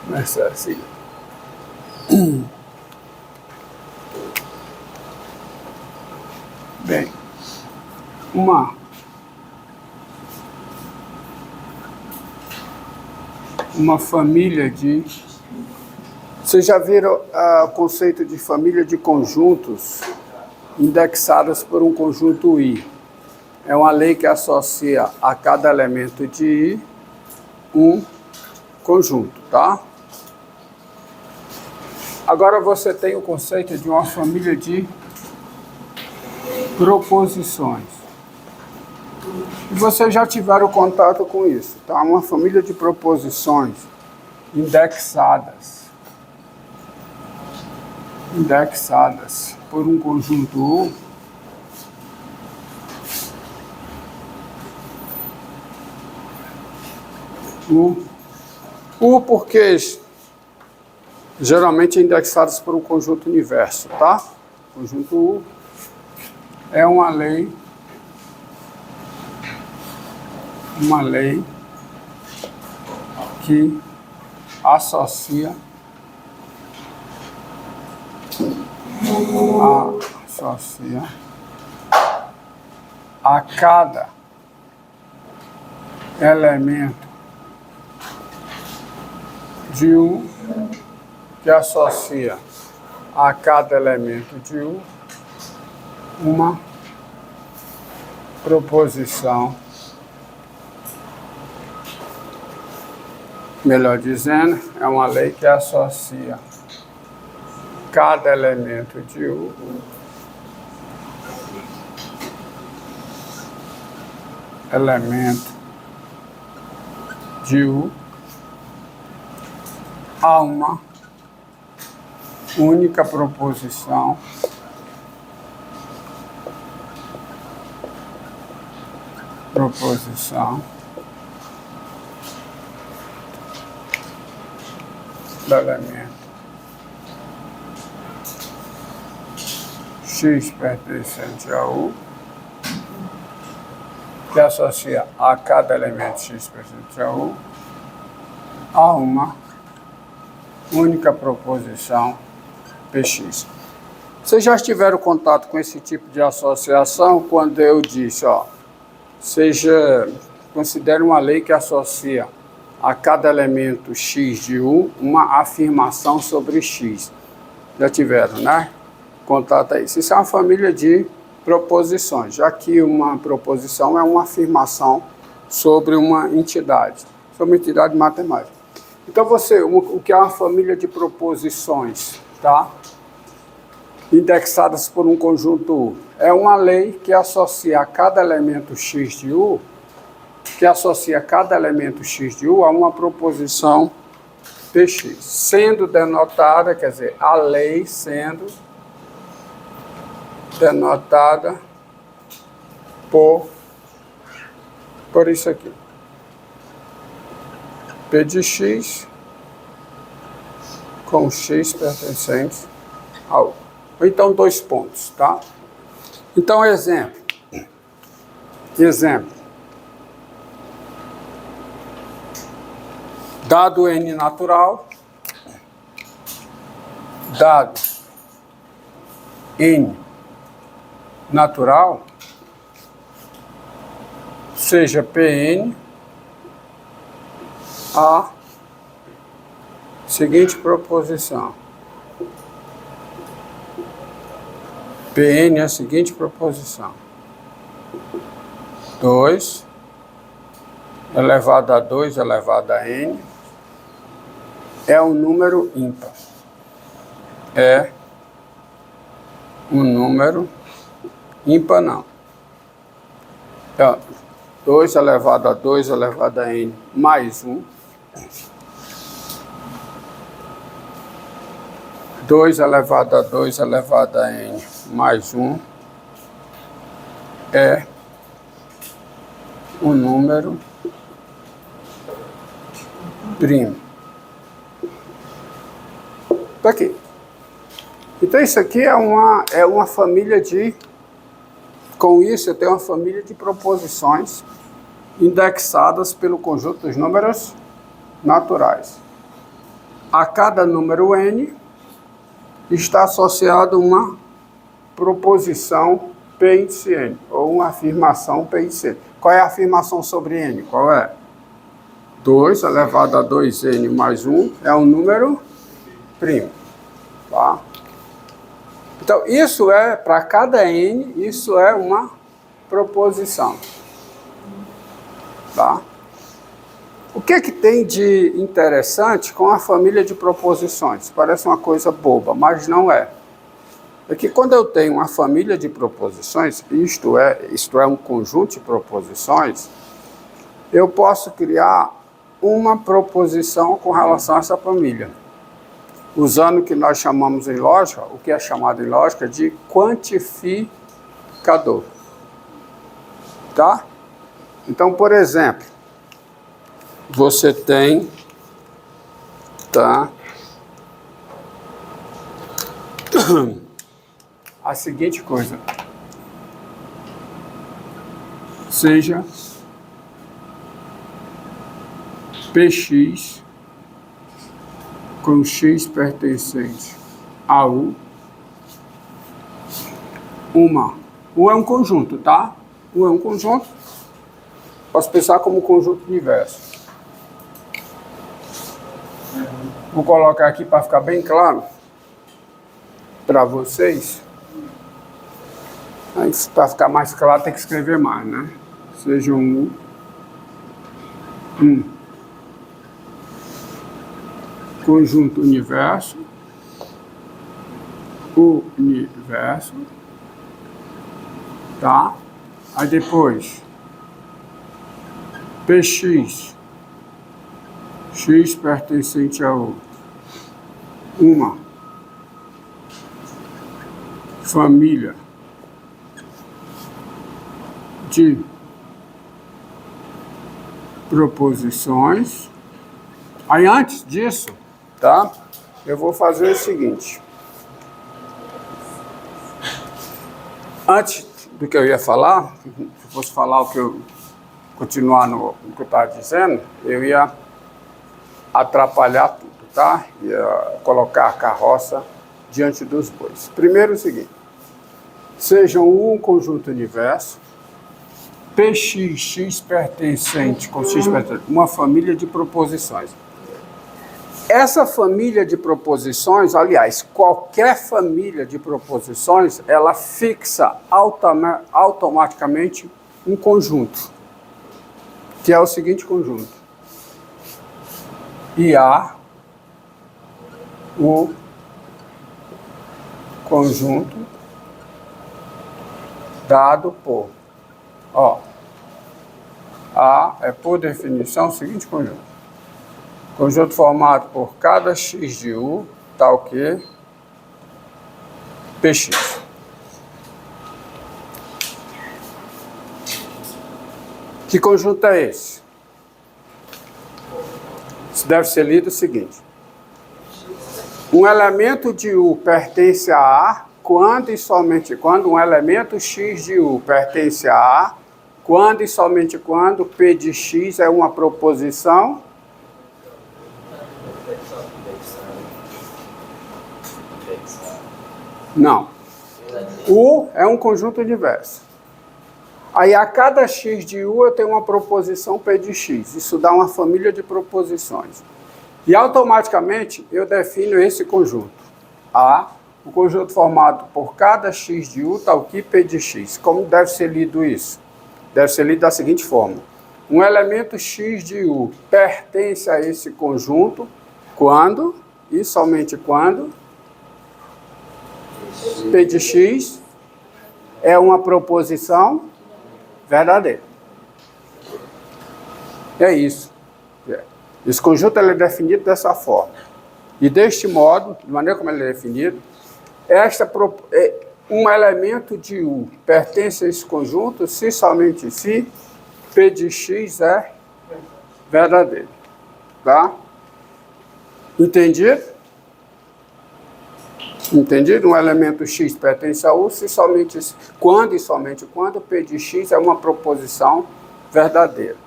Começar assim. Bem, uma família de... Vocês já viram o conceito de família de conjuntos indexadas por um conjunto I? É uma lei que associa a cada elemento de I um conjunto, tá? Agora você tem o conceito de uma família de proposições. E vocês já tiveram contato com isso, tá? Uma família de proposições indexadas por um conjunto U porque geralmente indexadas por um conjunto universo, tá? Conjunto U é uma lei que associa a cada elemento de U, que associa a cada elemento de U uma proposição, melhor dizendo, é uma lei que associa cada elemento de U a uma única proposição do elemento X pertencente a U, que associa a cada elemento X pertencente a U a uma única proposição PX. Vocês já tiveram contato com esse tipo de associação quando eu disse, considere uma lei que associa a cada elemento X de U uma afirmação sobre X. Já tiveram, né? Contato aí. Isso é uma família de proposições, já que uma proposição é uma afirmação sobre uma entidade matemática. Então, o que é uma família de proposições, tá? Indexadas por um conjunto U. É uma lei que associa cada elemento X de U, a uma proposição PX, sendo denotada, quer dizer, a lei sendo denotada por isso aqui. P de X com X pertencente ao. Ou então dois pontos, tá? Então, exemplo. Dado N natural, seja Pn a seguinte proposição. Pn é a seguinte proposição. 2 elevado a 2 elevado a n é um número ímpar. É um número ímpar, não. Então, 2 elevado a 2 elevado a n mais 1. 2 elevado a 2 elevado a n mais 1 é um número primo. Tá aqui. Então isso aqui é uma família de... Com isso eu tenho uma família de proposições indexadas pelo conjunto dos números naturais. a cada número n está associado uma proposição P índice n, ou uma afirmação P índice n. Qual é a afirmação sobre n? Qual é? 2 elevado a 2n mais 1 é um número primo. Tá? Então, isso é, para cada n, isso é uma proposição. Tá? O que tem de interessante com a família de proposições? Parece uma coisa boba, mas não é. É que quando eu tenho uma família de proposições, isto é um conjunto de proposições, eu posso criar uma proposição com relação a essa família, usando o que nós chamamos em lógica, o que é chamado em lógica de quantificador. Tá? Então, por exemplo, você tem, tá, a seguinte coisa, seja Px com x pertencente a U, U é um conjunto, tá? U é um conjunto, posso pensar como um conjunto diverso. Vou colocar aqui para ficar bem claro para vocês. Para ficar mais claro, tem que escrever mais, né? Seja um conjunto universo, tá? Aí depois, Px, x pertencente a U, uma família de proposições. Aí antes disso, tá? Eu vou fazer o seguinte. Antes do que eu ia falar, se fosse falar o que eu continuar no que eu estava dizendo, eu ia atrapalhar tudo, tá? Ia colocar a carroça diante dos bois. Primeiro o seguinte, sejam um conjunto universo, Px, x pertencente com x pertencente, uma família de proposições. Essa família de proposições, aliás, qualquer família de proposições, ela fixa automaticamente um conjunto, que é o seguinte conjunto. E há o conjunto dado por, A é, por definição, o seguinte conjunto. Conjunto formado por cada x de U, tal que Px. Que conjunto é esse? Isso deve ser lido o seguinte. Um elemento de U pertence a A quando e somente quando um elemento x de U pertence a A, quando e somente quando P de x é uma proposição não. U é um conjunto diverso. Aí a cada x de U eu tenho uma proposição P de x. Isso dá uma família de proposições. E automaticamente eu defino esse conjunto. A, o conjunto formado por cada x de U tal que P de x. Como deve ser lido isso? Deve ser lido da seguinte forma. Um elemento x de U pertence a esse conjunto quando e somente quando P de x é uma proposição verdadeira. É isso. Esse conjunto ele é definido dessa forma. E deste modo, de maneira como ele é definido, um elemento de U pertence a esse conjunto se somente se P de x é verdadeiro. Tá? Entendido? Entendido? Um elemento x pertence a U se somente quando e somente quando P de x é uma proposição verdadeira.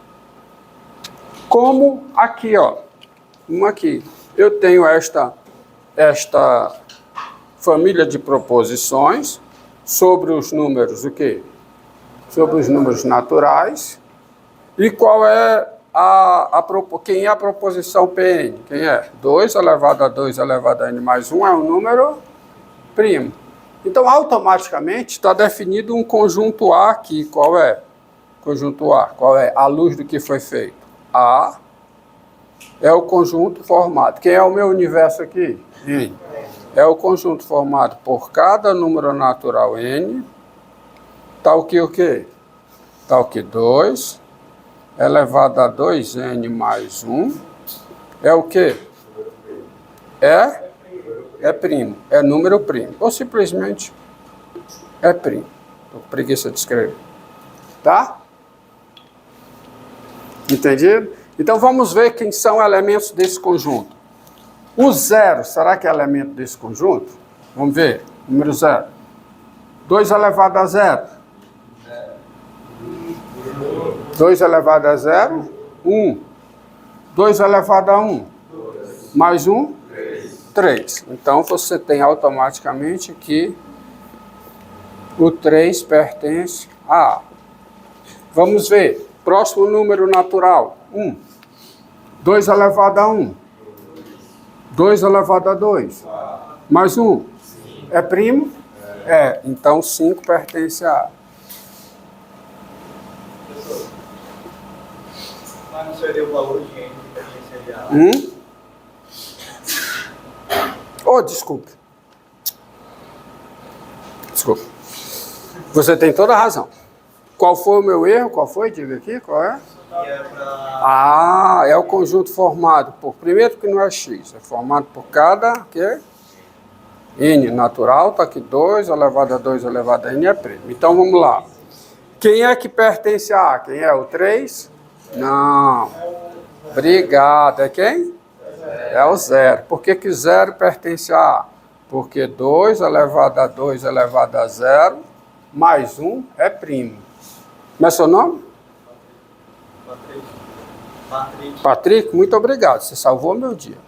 Como aqui, uma aqui. eu tenho esta família de proposições sobre os números, o quê? Sobre os números naturais. E qual é quem é a proposição Pn? Quem é? 2 elevado a 2 elevado a n mais 1 é um número primo. Então, automaticamente, está definido um conjunto A aqui. Qual é? Conjunto A. Qual é? À luz do que foi feito. A é o conjunto formado. Quem é o meu universo aqui? N. É o conjunto formado por cada número natural N, tal que o quê? Tal que 2 elevado a 2n mais 1 é o quê? É primo, é número primo. Ou simplesmente é primo. Estou com preguiça de escrever. Tá? Entendido? Então vamos ver quem são elementos desse conjunto. O 0, será que é elemento desse conjunto? Vamos ver. Número 0. 2 elevado a 0. 2 elevado a 0, 1. 2 elevado a 1. Mais 1, 3. Então você tem automaticamente que o 3 pertence a A. Vamos ver. Próximo número natural, 1. 2 elevado a 1. 2 elevado a 2. Mais 1. É primo? É. Então 5 pertence a A. Mas não seria o valor de n que pertenceria a... Oh, desculpe. Desculpe. Você tem toda a razão. Qual foi o meu erro? Qual foi? Diga aqui, qual é? É o conjunto formado por... Primeiro que não é x, é formado por cada... Que? N natural, está aqui 2 elevado a 2 elevado a n é primo. Então vamos lá. Quem é que pertence a A? Quem é? O 3? Não. Obrigado. É quem? É o 0. Por que que 0 pertence a A? Porque 2 elevado a 2 elevado a 0 mais 1 é primo. Como é seu nome? Patrick, muito obrigado. Você salvou meu dia.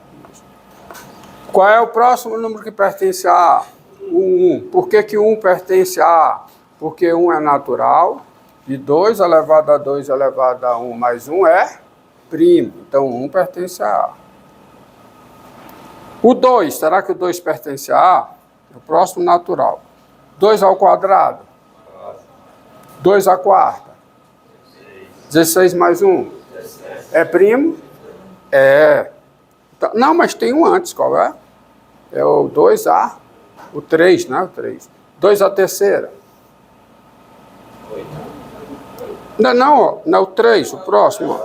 Qual é o próximo número que pertence a A? O 1. Por que que o 1 pertence a A? Porque 1 é natural. E 2 elevado a 2 elevado a 1 mais 1 é primo. Então 1 pertence a A. O 2, será que o 2 pertence a A? É o próximo natural. 2 ao quadrado. 2 à quarta. 16 mais 1. É primo? É. Não, mas tem um antes, qual é? É o 2A. O 3, né? O 3. 2 à terceira. Não, é o 3, o próximo.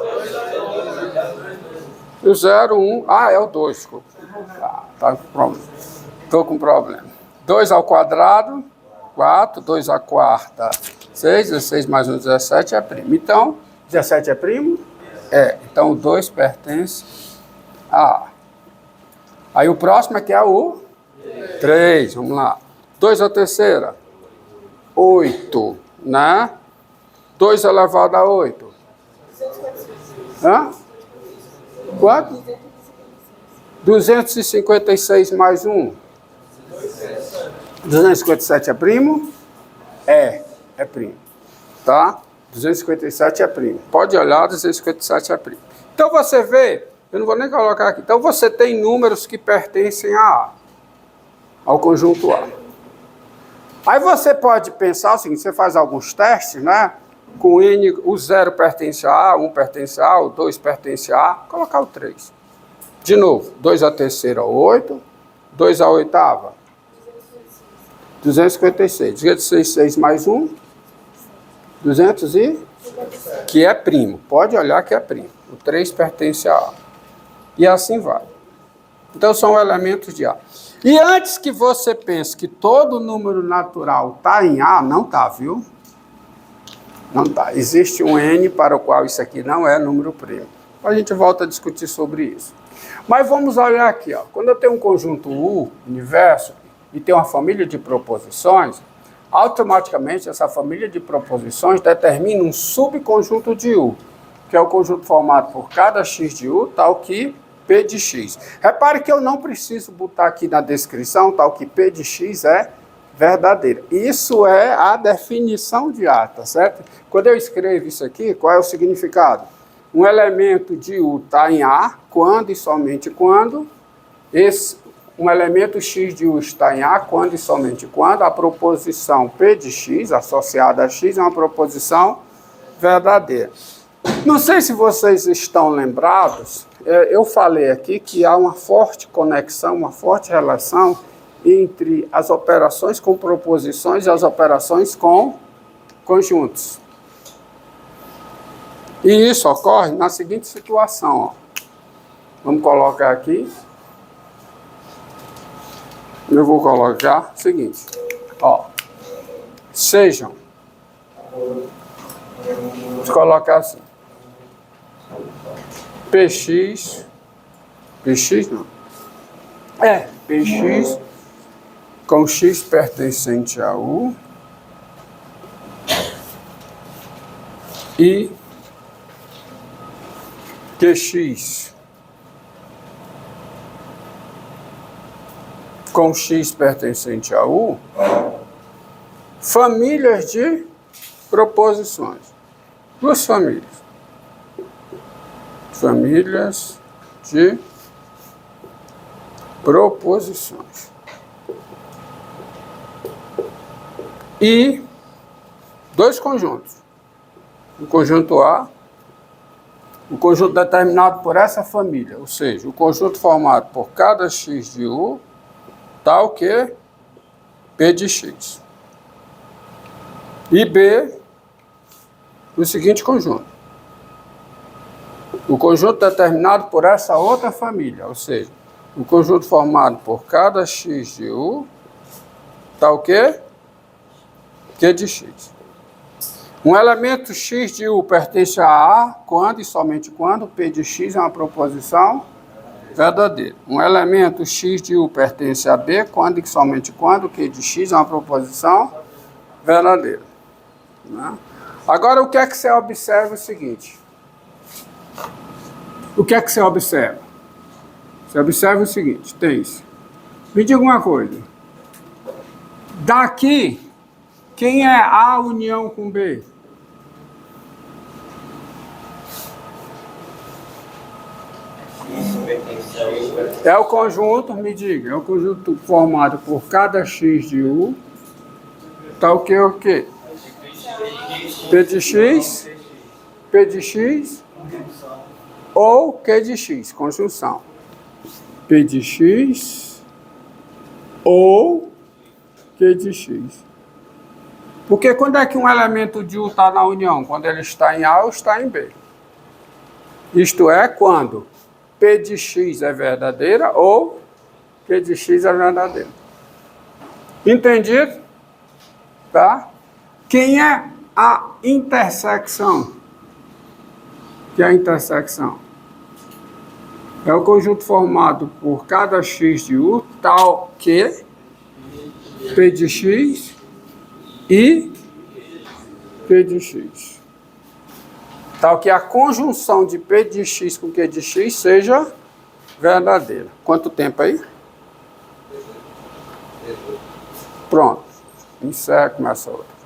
O 0, 1. É o 2, desculpa. Estou com problema. 2 ao quadrado, 4. 2 à quarta, 6. 16 mais 1, 17 é primo. Então, 17 é primo? É. Então, o 2 pertence a A. Aí o próximo é que é o 3. Vamos lá. 2 à terceira. 8, né? 2 elevado a 8. Hã? Quanto? 256 mais 1. 257 é primo? É primo. Tá? 257 é primo. Pode olhar, 257 é primo. Então você vê, eu não vou nem colocar aqui. Então você tem números que pertencem a A, ao conjunto A. Aí você pode pensar o seguinte, você faz alguns testes, né? Com N, o 0 pertence a A, 1 pertence a A, o 2 pertence a A, colocar o 3. De novo, 2 à terceira, 8. 2 à oitava, 256. 256 mais 1, 200 e... Que é primo. Pode olhar que é primo. O 3 pertence a A. E assim vai. Então são elementos de A. E antes que você pense que todo número natural está em A, não está, viu? Não está. Existe um N para o qual isso aqui não é número primo. A gente volta a discutir sobre isso. Mas vamos olhar aqui, ó. Quando eu tenho um conjunto U, universo, e tenho uma família de proposições, automaticamente essa família de proposições determina um subconjunto de U, que é o conjunto formado por cada x de U, tal que P de x. Repare que eu não preciso botar aqui na descrição tal que P de x é verdadeira. Isso é a definição de A, tá certo? Quando eu escrevo isso aqui, qual é o significado? Um elemento de U está em A quando e somente quando um elemento x de U está em A quando e somente quando a proposição P de x associada a x é uma proposição verdadeira. Não sei se vocês estão lembrados, eu falei aqui que há uma forte conexão, uma forte relação entre as operações com proposições e as operações com conjuntos. E isso ocorre na seguinte situação. Ó. Vamos colocar aqui. Eu vou colocar o seguinte. Ó, sejam. Vou colocar assim. PX não. PX com x pertencente a U e QX com x pertencente a U, famílias de proposições. Duas famílias. Famílias de proposições. E dois conjuntos. O conjunto A, o conjunto determinado por essa família, ou seja, o conjunto formado por cada x de U, tal que P de x. E B, o seguinte conjunto. O conjunto determinado por essa outra família, ou seja, o conjunto formado por cada x de U, tal que Q de x. Um elemento x de U pertence a A quando e somente quando P de x é uma proposição verdadeira. Um elemento x de U pertence a B quando e somente quando Q de x é uma proposição verdadeira. Né? Agora, o que é que você observa o seguinte? O que é que você observa? Você observa o seguinte, tem isso. Me diga uma coisa. Daqui, quem é A união com B? É o conjunto, me diga, é o conjunto formado por cada x de U, tal que o quê? P de x, P de x ou Q de x, conjunção. P de x ou Q de x. Porque quando é que um elemento de U está na união? Quando ele está em A ou está em B. Isto é, quando P de x é verdadeira ou Q de x é verdadeira. Entendido? Tá? Quem é a intersecção? O que é a intersecção? É o conjunto formado por cada x de U, tal que P de x e Q de x. Tal que a conjunção de P de x com Q de x seja verdadeira. Quanto tempo aí? Pronto. Encerra, começa outra.